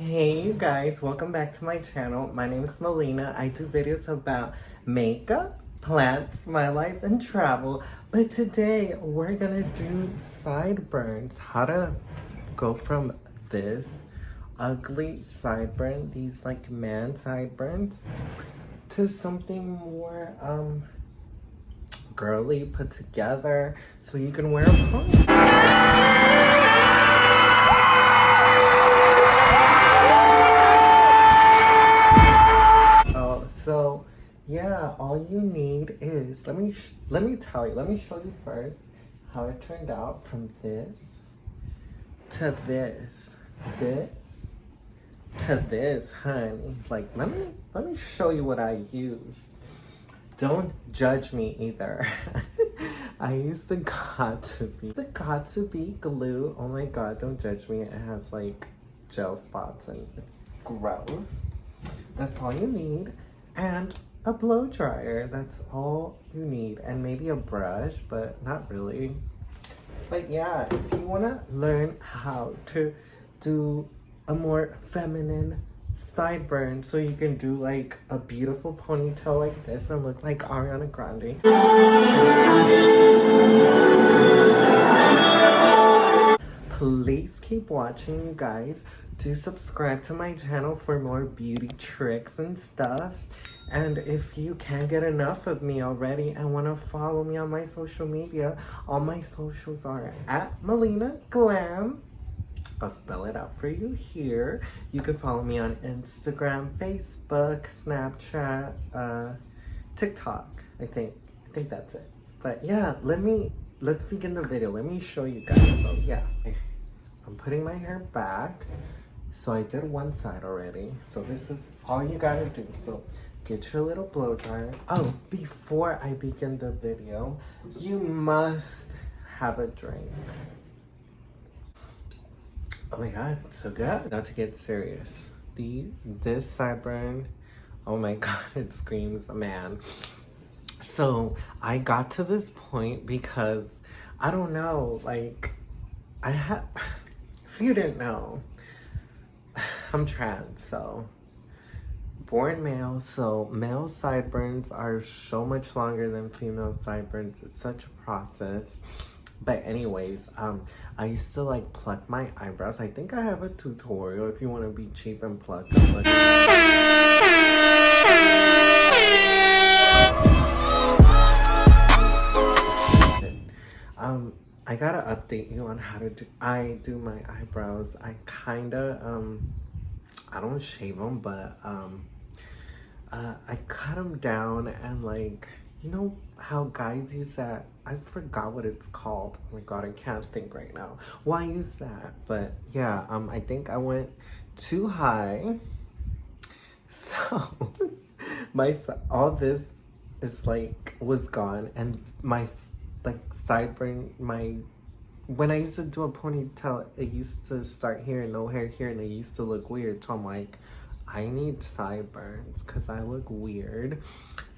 Hey you guys, welcome back to my channel. My name is Melina. I do videos about makeup, plants, my life, and travel. But today we're gonna do sideburns. How to go from this ugly sideburn, these like man sideburns, to something more girly, put together, so you can wear a pony. So yeah, all you need is, let me show you first how it turned out from this to this to this, honey. Like, let me show you what I used. Don't judge me either. I used the got to be glue. Oh my god, don't judge me. It has like gel spots and it's gross. That's all you need. And a blow dryer. That's all you need. And maybe a brush, but not really. But yeah, if you want to learn how to do a more feminine sideburn so you can do like a beautiful ponytail like this and look like Ariana Grande, please keep watching, you guys. Do subscribe to my channel for more beauty tricks and stuff. And if you can't get enough of me already and want to follow me on my social media, all my socials are at Melina Glam. I'll spell it out for you here. You can follow me on Instagram, Facebook, Snapchat, TikTok. I think that's it. But yeah, let's begin the video. Let me show you guys. So yeah, I'm putting my hair back. So I did one side already. So this is all you gotta do. So get your little blow dryer. Oh, before I begin the video, you must have a drink. Oh my god, it's so good. Now to get serious. This sideburn, oh my god, it screams a man. So I got to this point because, I don't know, like, if you didn't know, I'm trans, so born male, so male sideburns are so much longer than female sideburns. It's such a process. But anyways, I used to like pluck my eyebrows. I think I have a tutorial if you want to be cheap and pluck them. I gotta update you on how to do my eyebrows. I kinda I don't shave them, but I cut them down, and like, you know how guys use that, I forgot what it's called. Oh my god, I can't think right now. Well, I use that, but yeah, I think I went too high, so all this is like was gone, and my like sideburn, when I used to do a ponytail, it used to start here and no hair here, and it used to look weird. So I'm like, I need sideburns because I look weird.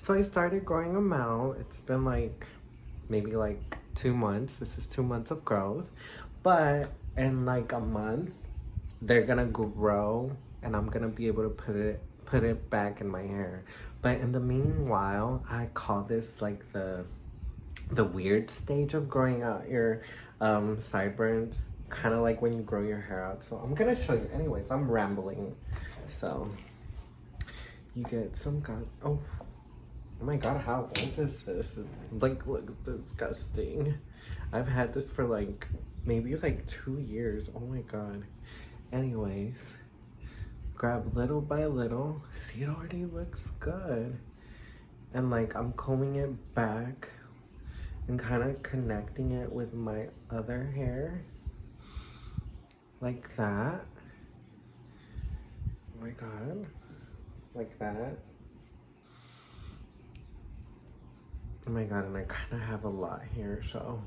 So I started growing them out. It's been like maybe like 2 months. This is 2 months of growth. But in like a month, they're gonna grow and I'm gonna be able to put it back in my hair. But in the meanwhile, I call this like the weird stage of growing out your sideburns, kind of like when you grow your hair out. So I'm gonna show you. Anyways, I'm rambling. So you get some oh my god, how old is this? Like, looks disgusting. I've had this for like maybe like 2 years. Oh my god. Anyways, grab little by little. See, it already looks good. And like, I'm combing it back and kind of connecting it with my other hair, like that. Oh my god, like that. Oh my god, and I kind of have a lot here, so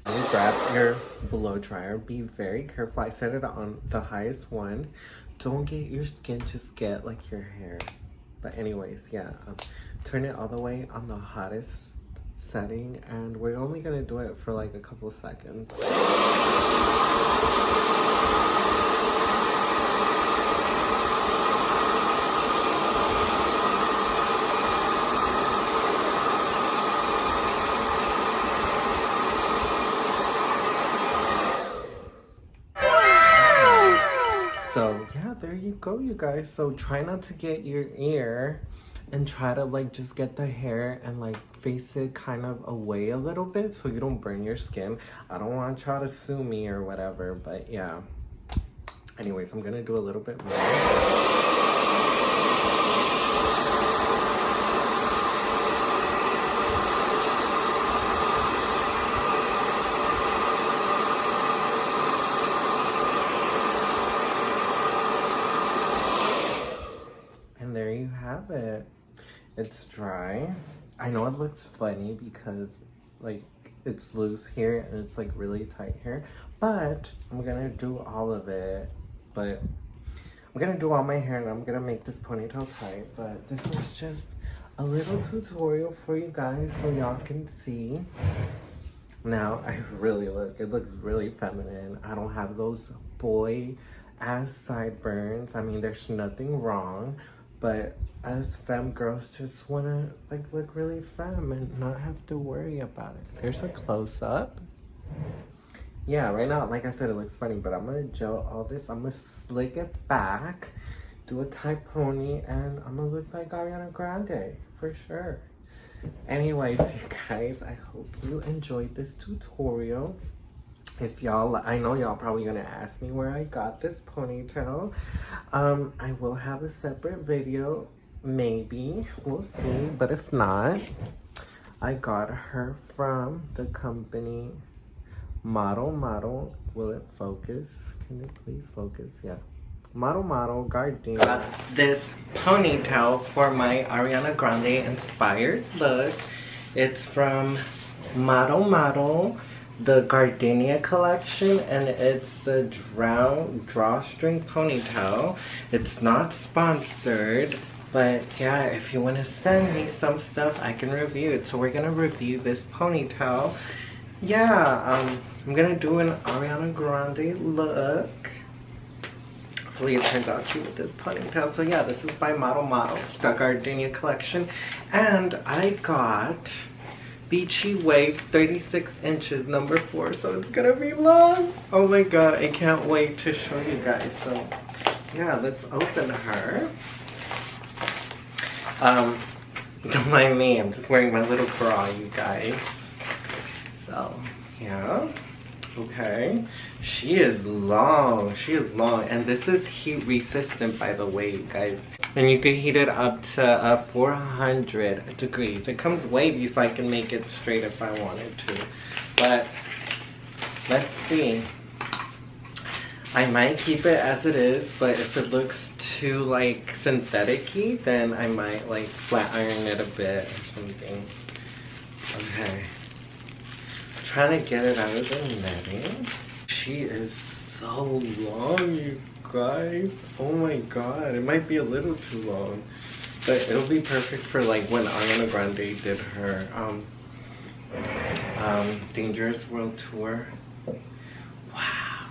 you grab your blow dryer. Be very careful. I set it on the highest one. Don't get your skin, just get like your hair. But anyways, yeah, turn it all the way on the hottest setting, and we're only gonna do it for like a couple of seconds. So yeah, there you go, you guys. So try not to get your ear, and try to like just get the hair and like face it kind of away a little bit so you don't burn your skin. I don't want to try to sue me or whatever, but yeah. Anyways, I'm gonna do a little bit more. And there you have it. It's dry. I know it looks funny because like it's loose here and it's like really tight here, but I'm gonna do all of it. But I'm gonna do all my hair and I'm gonna make this ponytail tight. But this was just a little tutorial for you guys so y'all can see. Now it looks really feminine. I don't have those boy ass sideburns. I mean, there's nothing wrong, but us femme girls just wanna like look really femme and not have to worry about it. There's a close-up. Yeah, right now, like I said, it looks funny, but I'm gonna gel all this. I'm gonna slick it back, do a tight pony, and I'm gonna look like Ariana Grande for sure. Anyways, you guys, I hope you enjoyed this tutorial. If y'all, I know y'all probably gonna ask me where I got this ponytail. I will have a separate video, maybe, we'll see. But if not, I got her from the company Model. Will it focus? Can it please focus? Yeah. Model Gardenia. This ponytail for my Ariana Grande inspired look. It's from Model, the Gardenia collection, and it's the drawstring ponytail. It's not sponsored, but yeah, if you want to send me some stuff, I can review it. So we're gonna review this ponytail. Yeah, I'm gonna do an Ariana Grande look. Hopefully it turns out cute with this ponytail. So yeah, this is by Model, the Gardenia collection. And I got Beachy Wave 36 inches, number 4. So it's gonna be long. Oh my god, I can't wait to show you guys. So yeah, let's open her. Don't mind me, I'm just wearing my little bra, you guys. So yeah. Okay, she is long, and this is heat resistant, by the way, you guys, and you can heat it up to 400 degrees. It comes wavy, so I can make it straight if I wanted to, but let's see. I might keep it as it is, but if it looks too like synthetic-y, then I might like flat iron it a bit or something. Okay. Trying to get it out of the netting. She is so long, you guys. Oh my god, it might be a little too long, but it'll be perfect for like when Ariana Grande did her Dangerous World Tour. Wow.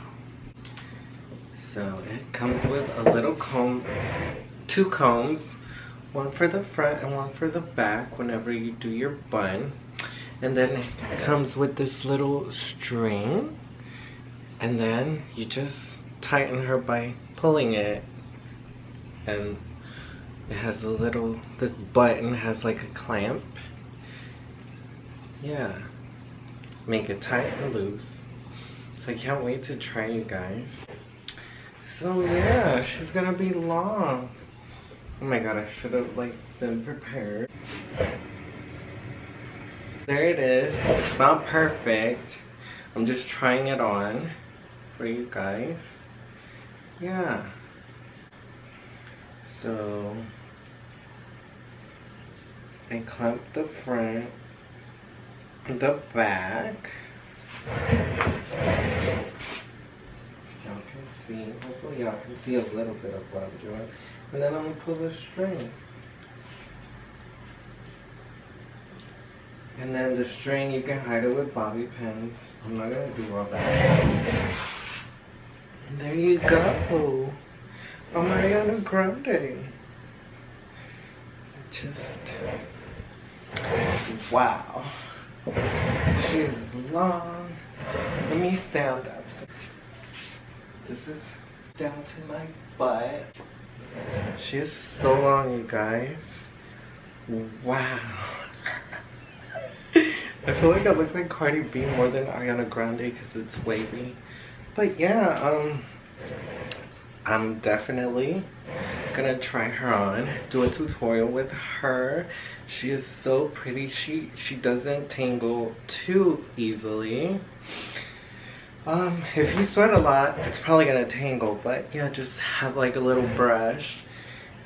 So it comes with a little comb, 2 combs, one for the front and one for the back whenever you do your bun. And then it comes with this little string, and then you just tighten her by pulling it, and it has a little, this button has like a clamp. Yeah, make it tight and loose. So I can't wait to try, you guys. So yeah, she's gonna be long. Oh my god, I should have like been prepared. There it is. It's not perfect. I'm just trying it on for you guys. Yeah. So I clamp the front, the back. Y'all can see. Hopefully y'all can see a little bit of what I'm doing. And then I'm gonna pull the string. And then the string, you can hide it with bobby pins. I'm not gonna do all that. And there you go. Oh, Ariana Grande. Just, wow. She is long. Let me stand up. This is down to my butt. She is so long, you guys. Wow. I feel like I look like Cardi B more than Ariana Grande because it's wavy. But yeah, I'm definitely gonna try her on, do a tutorial with her. She is so pretty. She doesn't tangle too easily. If you sweat a lot, it's probably gonna tangle, but yeah, just have like a little brush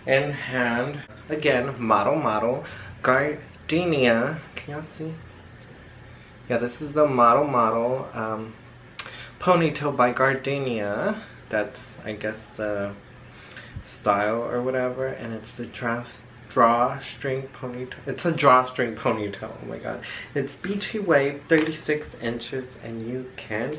in hand. Again, model Gardenia. Can y'all see? Yeah, this is the model ponytail by Gardenia. That's, I guess, the style or whatever, and it's the drawstring ponytail. It's a drawstring ponytail. Oh my god. It's beachy wave, 36 inches, and you can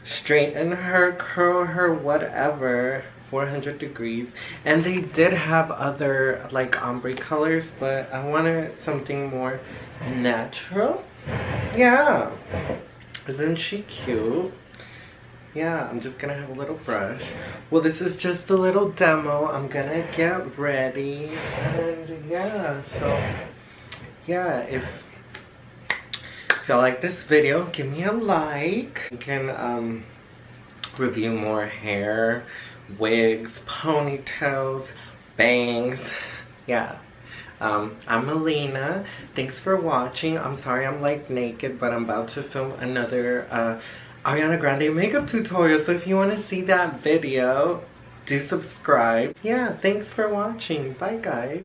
straighten her, curl her, whatever, 400 degrees. And they did have other like ombre colors, but I wanted something more natural. Yeah, isn't she cute? Yeah, I'm just gonna have a little brush. Well, this is just a little demo. I'm gonna get ready, and yeah, so yeah, if you like this video, give me a like. You can review more hair, wigs, ponytails, bangs. Yeah. I'm Melina. Thanks for watching. I'm sorry I'm like naked, but I'm about to film another Ariana Grande makeup tutorial. So if you want to see that video, do subscribe. Yeah, thanks for watching. Bye guys.